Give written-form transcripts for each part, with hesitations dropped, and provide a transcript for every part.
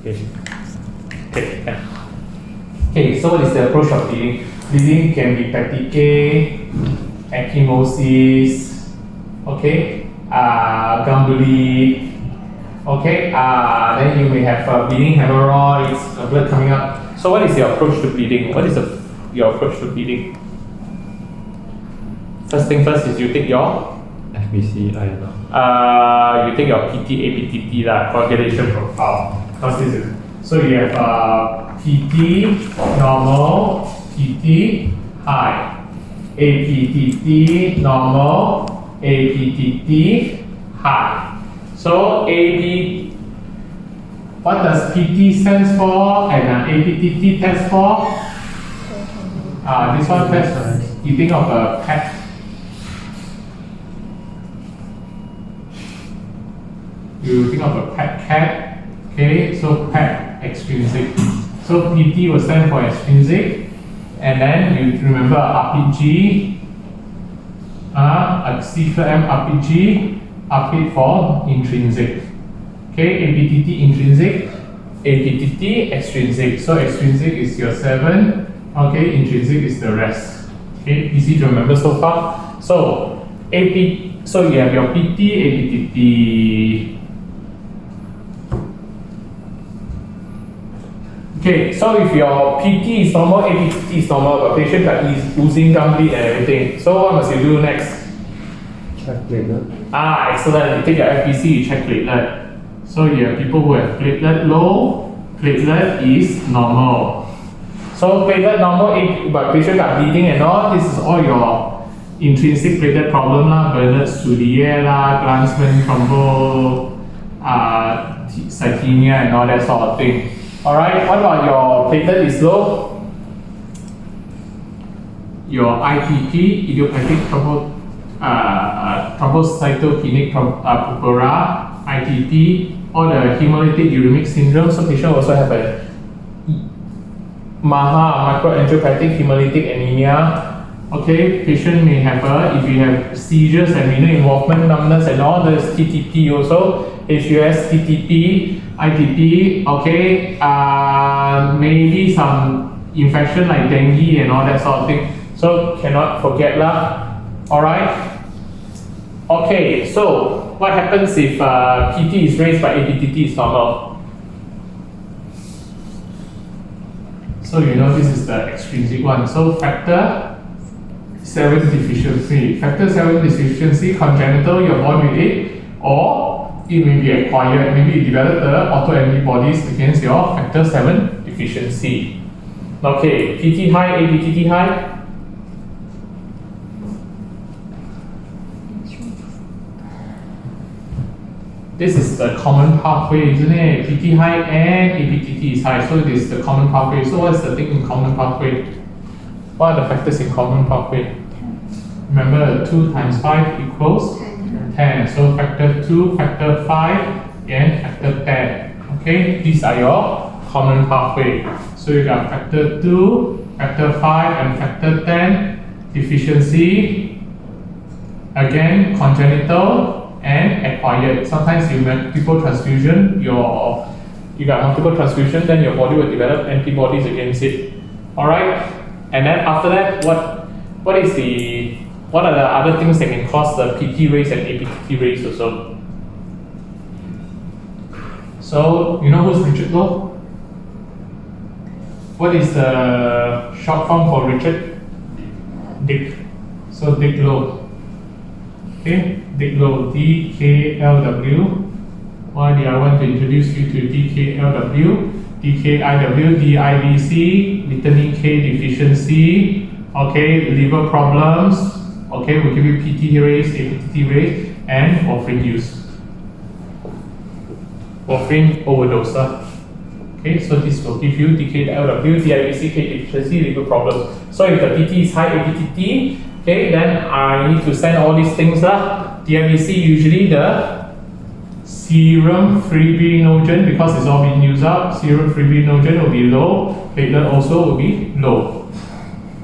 Okay. Okay, yeah. Okay, so what is the approach of bleeding? Bleeding can be petechiae, ecchymosis, okay, gum bleed, okay, then you may have bleeding hemorrhoids, blood coming up. So what is your approach to bleeding? What is your approach to bleeding? First thing first is you take your FBC, you take your PT, APTT, coagulation profile. Because this is, so you have PT normal, PT high, APTT normal, APTT high. So AB, what does PT stands for and APTT stands for? This one stands, you think of a PET. You think of a PET cat, okay, so PET extrinsic. So PT will stand for extrinsic, and then you remember RPG, C-M RPG, RP for intrinsic. Okay, APTT intrinsic, APTT extrinsic. So extrinsic is your 7, okay, intrinsic is the rest. Okay, easy to remember so far. So so you have your PT, APTT. Okay, so if your PT is normal, APTT is normal, but patient is losing gum bleed and everything, so what must you do next? check platelet. Excellent. You take your FBC, you check platelet. So you have people who have platelet low, platelet is normal. So platelet normal, but patient are bleeding and all, this is all your intrinsic platelet problem lah, Bernard-Soulier lah, Glanzmann, thrombo, cythemia and all that sort of thing. Alright, what about your platelet is low? Your ITP, idiopathic thrombocytopenic purpura, ITP, or the hemolytic uremic syndrome. So patient also have a MAHA, microangiopathic hemolytic anemia. Okay, patient may have if you have seizures and renal involvement, numbness and all, there's TTP also, HUS, TTP, ITP, okay, maybe some infection like dengue and all that sort of thing. So cannot forget lah. Alright. Okay, so what happens if PT is raised but APTT is normal? So you know this is the extrinsic one. So factor 7 deficiency. Factor 7 deficiency, congenital, you're born with it, or it may be acquired. Maybe you develop the autoantibodies against your factor 7 deficiency. Okay, PT high, APTT high. This is the common pathway, isn't it? PT high and APTT is high, so this is the common pathway. So what's the thing in common pathway? What are the factors in common pathway? Remember, 2 times 5 equals 10. So factor 2, factor 5, and factor 10. Okay, these are your common pathway. So you got factor 2, factor 5, and factor 10 deficiency. Again, congenital and acquired. Sometimes you multiple transfusion, you got multiple transfusion, then your body will develop antibodies against it. Alright? And then after that, what are the other things that can cause the PT raise and APTT raise also? So you know who's Richard Lowe? What is the short form for Richard? Dick. So Dick Lowe. Okay, Dick Lowe, DKLW. Why did I want to introduce you to DKLW? DKIW, DIBC, vitamin K deficiency, okay, liver problems, okay, we'll give you PT raise, APTT raise, and warfarin use. Warfarin overdose. Okay, so this will give you DKLW, DIBC, K deficiency, liver problems. So if the PT is high, APTT, okay, then I need to send all these things. DIBC, usually the serum fibrinogen, because it's all being used up, serum fibrinogen will be low, platelet also will be low.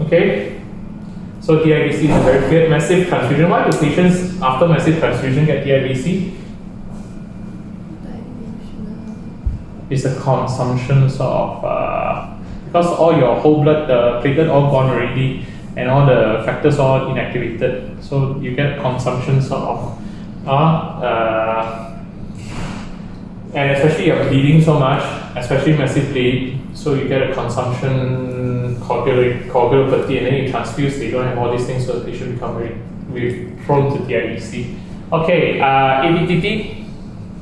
Okay, so DIBC is a very good massive transfusion. Why do patients after massive transfusion get DIBC? It's a consumption sort of because all your whole blood, the platelet all gone already, and all the factors all inactivated. So you get consumption sort of, and especially you're bleeding so much, especially massive bleed. So you get a consumption coagulopathy, and then you transfuse. They don't have all these things, so the patient become very prone to TIEC. Okay, ABTT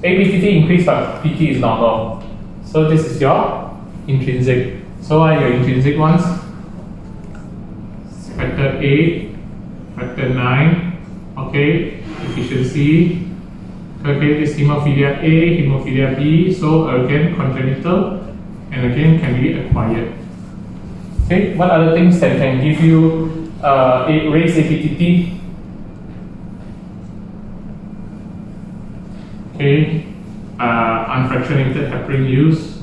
increased but PT is normal. So this is your intrinsic. So what are your intrinsic ones? Factor 8, factor 9, okay, efficiency. Okay, this hemophilia A, hemophilia B, so again congenital, and again can be acquired. Okay, what other things that can give you raised ABTT? Okay, unfractionated heparin use.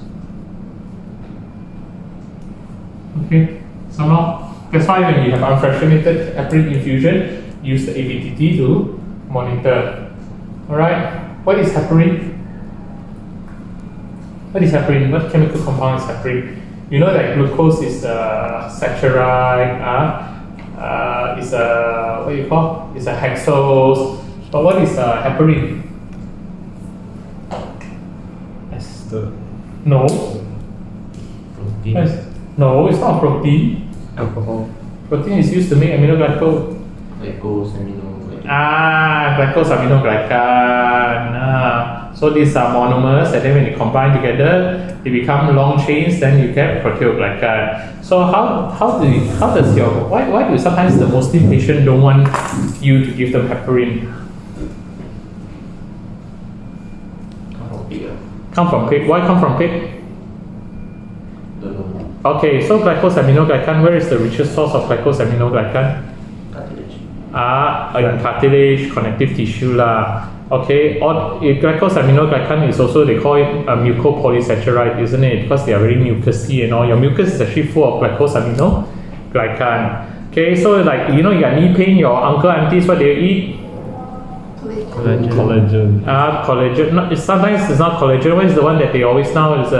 Okay, somehow that's why when you have unfractionated heparin infusion, use the ABTT to monitor. Alright, what is heparin? What is heparin? What chemical compound is heparin? You know that glucose is a saccharide, is a, what do you call? It's a hexose. But what is heparin? Ester. No. Protein. No, it's not protein. Alcohol. Protein is used to make aminoglycol. Glycosaminoglycan. So these are monomers, and then when you combine together, they become long chains. Then you get proteoglycan. So why do sometimes the Muslim patient don't want you to give them heparin? Come from pig. Why come from pig? Okay, so glycosaminoglycan. Where is the richest source of glycosaminoglycan? In cartilage, connective tissue lah. Okay, glycosaminoglycan is also, they call it a mucopolysaccharide, isn't it? Because they are very mucousy and all. Your mucus is actually full of glycosaminoglycan. Okay, so like, you know, you got knee pain, your uncle, aunties, what do you eat? Collagen. Collagen. No, sometimes it's not collagen. What is the one that they always now is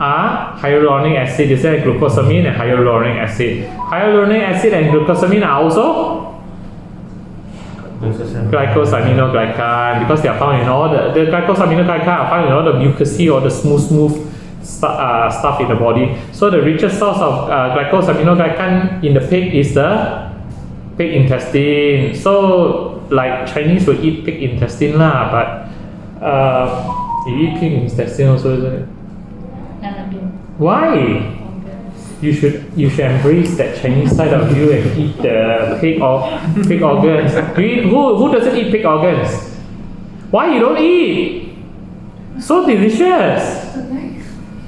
hyaluronic acid. Is that glucosamine and hyaluronic acid? Hyaluronic acid and glucosamine are also glycosaminoglycan, because they are found in all the glycosaminoglycan are found in all the mucousy or the smooth stuff in the body. So the richest source of glycosaminoglycan in the pig is the pig intestine. So like Chinese will eat pig intestine lah, but you eat pig intestine also, isn't it? Why? You should embrace that Chinese side of you and eat the pig organs. Who doesn't eat pig organs? Why you don't eat? So delicious.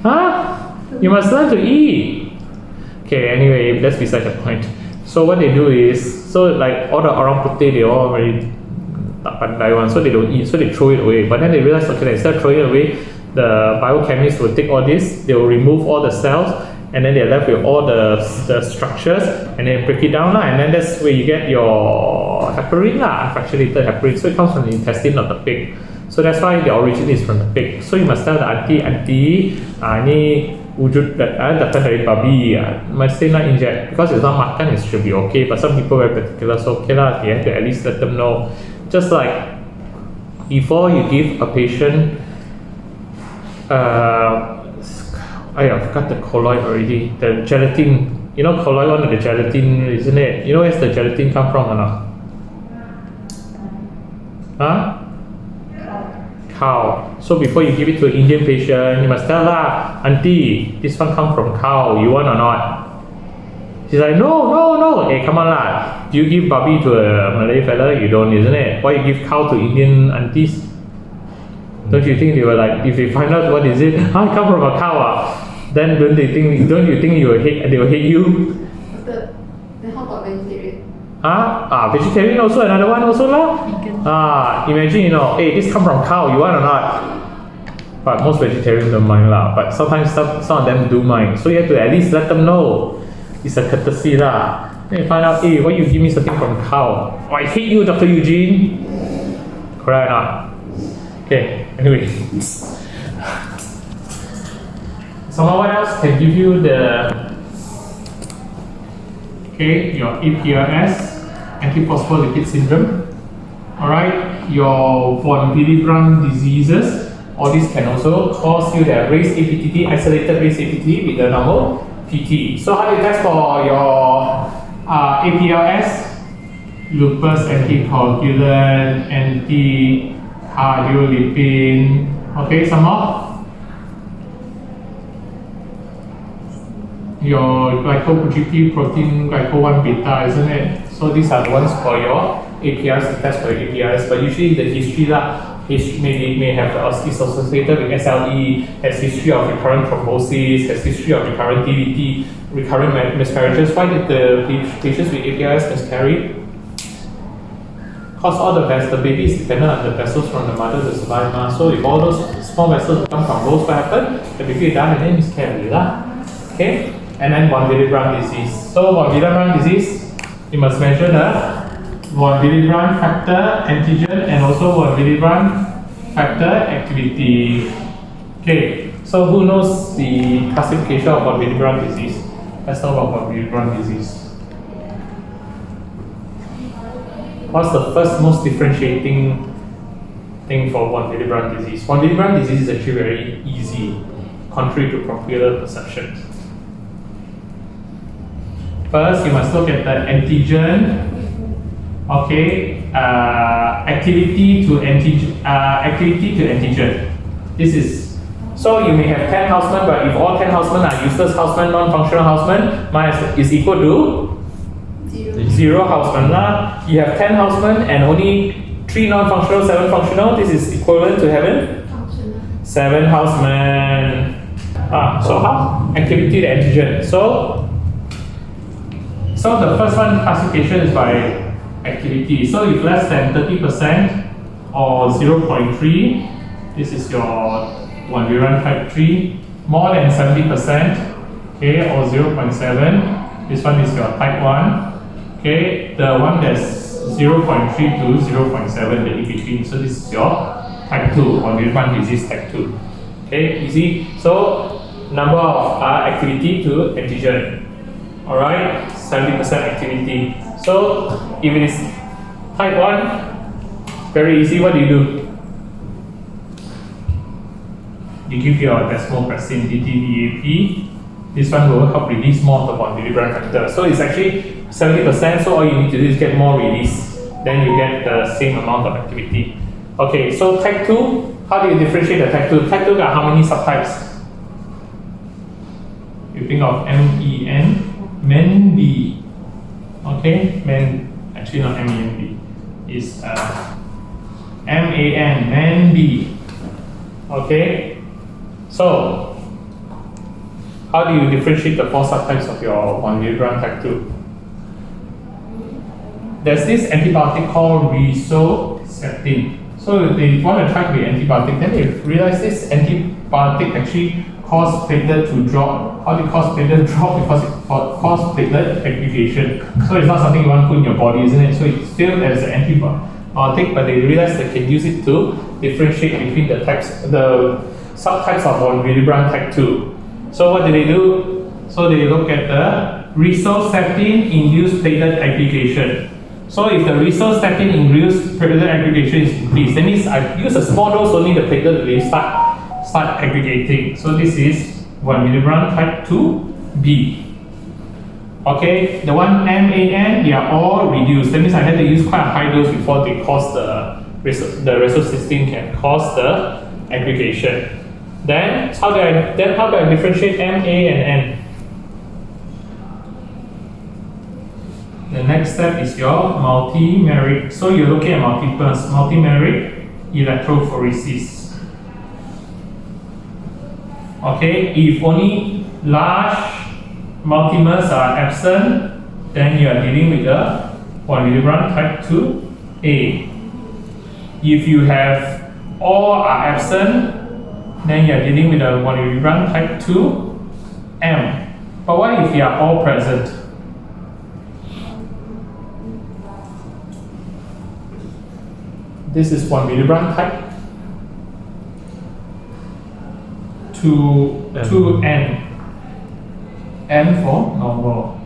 Huh? You must learn to eat. Okay, anyway, that's beside the point. So what they do is, so like all the orang putih, they all very tak pandai one, so they don't eat, so they throw it away. But then they realize, okay, instead of throwing it away, the biochemists will take all this, they will remove all the cells, and then they're left with all the structures, and then break it down, and then that's where you get your heparin, unfractionated heparin. So it comes from the intestine of the pig. So that's why the origin is from the pig. So you must tell the auntie, ini wujud datang dari babi, must say not inject, because it's not makan, it should be okay. But some people very particular, so okay lah, you have to at least let them know. Just like before you give a patient, I forgot the colloid already. The gelatin, you know, colloid one of the gelatin, isn't it? You know where's the gelatin come from or not? Huh? Cow. So before you give it to an Indian patient, you must tell her, auntie, this one come from cow. You want or not? She's like, no. Hey, come on lah. Do you give babi to a Malay fella? You don't, isn't it? Why you give cow to Indian aunties? Don't you think they were like, if they find out what is it, it come from a cow, then don't you think they will hate you? Then how about vegetarian? Vegetarian also another one also lah. Imagine, you know, hey, this come from cow, you want or not? But most vegetarians don't mind lah. But sometimes some of them do mind. So you have to at least let them know. It's a courtesy lah. Then you find out, hey, why you give me something from cow? Oh, I hate you, Dr. Eugene. Correct or not? Okay, anyway. Someone what else can give you the your APRS, antiphospholipid syndrome. Alright, your von Willebrand diseases, all these can also cause you the raised APTT, isolated raised APTT with the normal PT. So how do you test for your APLS? Lupus anticoagulant, anti-cardiolipin. Okay, some more. Your glycoprotein protein glyco-1 beta, isn't it? So these are the ones for your APRs, to test for your APRs. But usually the history may have is associated with SLE, has history of recurrent thrombosis, has history of recurrent DVT, recurrent miscarriages. Why did the patients with APRs miscarry? Because all the baby is dependent on the vessels from the mother to survive. So if all those small vessels become thrombosed, what happened? The baby died and then miscarried. Okay? And then von Willebrand disease. So von Willebrand disease, you must measure the von Willebrand factor antigen and also von Willebrand factor activity. Okay, so who knows the classification of von Willebrand disease? Let's talk about von Willebrand disease. What's the first most differentiating thing for von Willebrand disease? Von Willebrand disease is actually very easy, contrary to popular perception. First, you must look at the antigen. Okay, activity to antigen. This is, so you may have 10 housemen, but if all 10 housemen are useless housemen, non-functional housemen, is equal to 0 housemen. You have 10 housemen and only 3 non-functional, 7 functional. This is equivalent to having 7 housemen. So how? Activity to antigen. So the first one classification is by activity. So if less than 30% or 0.3, this is your von Willebrand type 3. More than 70%, okay, or 0.7, this one is your type 1. Okay, the one that's 0.3 to 0.7, the in between. So this is your type 2, von Willebrand disease type 2. Okay, easy. So number of activity to antigen. Alright, 70% activity. So if it is type 1, very easy. What do? You give your desmopressin DTDAP. This one will help release more of the von Willebrand factor. So it's actually 70%, so all you need to do is get more release. Then you get the same amount of activity. Okay, so type 2, how do you differentiate the type 2? Type 2 got how many subtypes? You think of MEN B. Okay, MEN, actually not MEN-B, is MAN, MEN B. Okay, so how do you differentiate the 4 subtypes of your von Willebrand type 2? There's this antibiotic called risoceptin. So they want to try to be antibiotic, then they realize this antibiotic actually cause platelet to drop. How do you cause platelet to drop? Because it causes platelet aggregation. So it's not something you want to put in your body, isn't it? So it's still as an antibiotic, but they realize they can use it to differentiate between the subtypes of von Willebrand type 2. So what do? So they look at the risoceptin induced platelet aggregation. So if the risoceptin induced platelet aggregation is increased, that means I use a small dose only, the platelet will start aggregating. So this is von Willebrand type 2B. Okay, the one MAN, they are all reduced. That means I had to use quite a high dose before they cause the risocysteine can cause the aggregation. Then how do I differentiate MA and N? The next step is your multimeric. So you're looking at multimeric electrophoresis. Okay, if only large multimers are absent, then you are dealing with the von Willebrand type 2A. If you have all are absent, then you are dealing with the von Willebrand type 2M. But what if you are all present? This is von Willebrand type 2 to N. N for normal.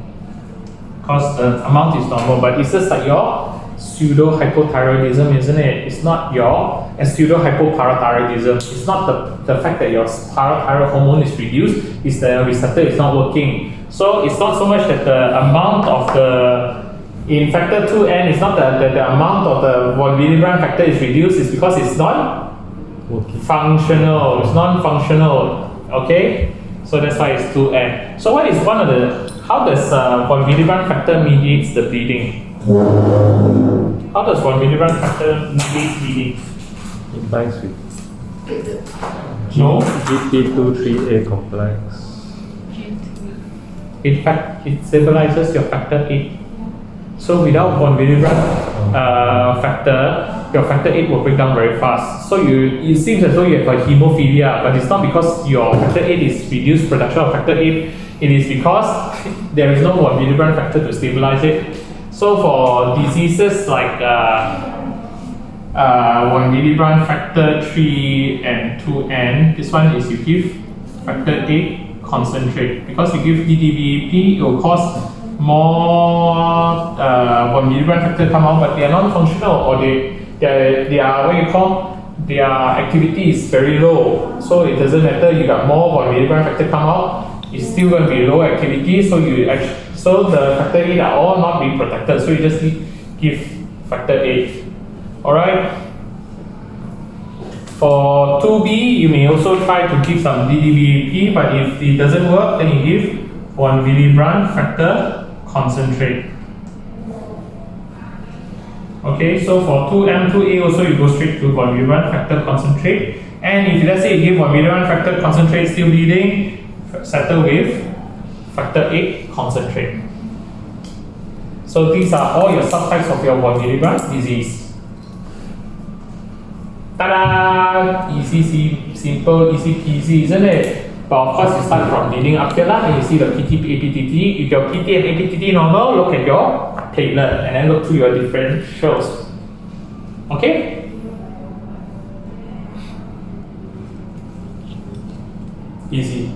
Because the amount is normal, but it's just like your pseudo-hypothyroidism, isn't it? It's not your pseudo-hypoparathyroidism. It's not the fact that your parathyroid hormone is reduced, it's the receptor is not working. So it's not so much that the amount of in factor 2N, it's not the amount of the von Willebrand factor is reduced, it's because it's not functional, it's non-functional, okay? So that's why it's 2N. So what is how does von Willebrand factor mediates the bleeding? How does von Willebrand factor mediate bleeding? It binds with No. GP23A complex. In fact, it stabilizes your factor 8. So without von Willebrand factor, your factor 8 will break down very fast. So it seems as though you have a hemophilia, but it's not because your factor 8 is reduced production of factor 8. It is because there is no von Willebrand factor to stabilize it. So for diseases like von Willebrand factor 3 and 2N, this one is you give factor 8 concentrate. Because you give DDBP, it will cause more von Willebrand factor come out, but they are non-functional, or they are what you call, their activity is very low. So it doesn't matter, you got more von Willebrand factor come out, it's still going to be low activity. So so the factor 8 are all not being protected. So you just give factor 8. Alright. For 2B, you may also try to give some DDBP, but if it doesn't work, then you give von Willebrand factor concentrate. Okay, so for 2M, 2A also you go straight to von Willebrand factor concentrate. And if let's say you give von Willebrand factor concentrate still bleeding, settle with factor 8 concentrate. So these are all your subtypes of your von Willebrand disease. Ta-da! Easy, simple, easy peasy, isn't it? But of course, you start from bleeding up here and you see the PT, APTT. If your PT and APTT normal, look at your platelet and then look through your differentials. Okay? Easy.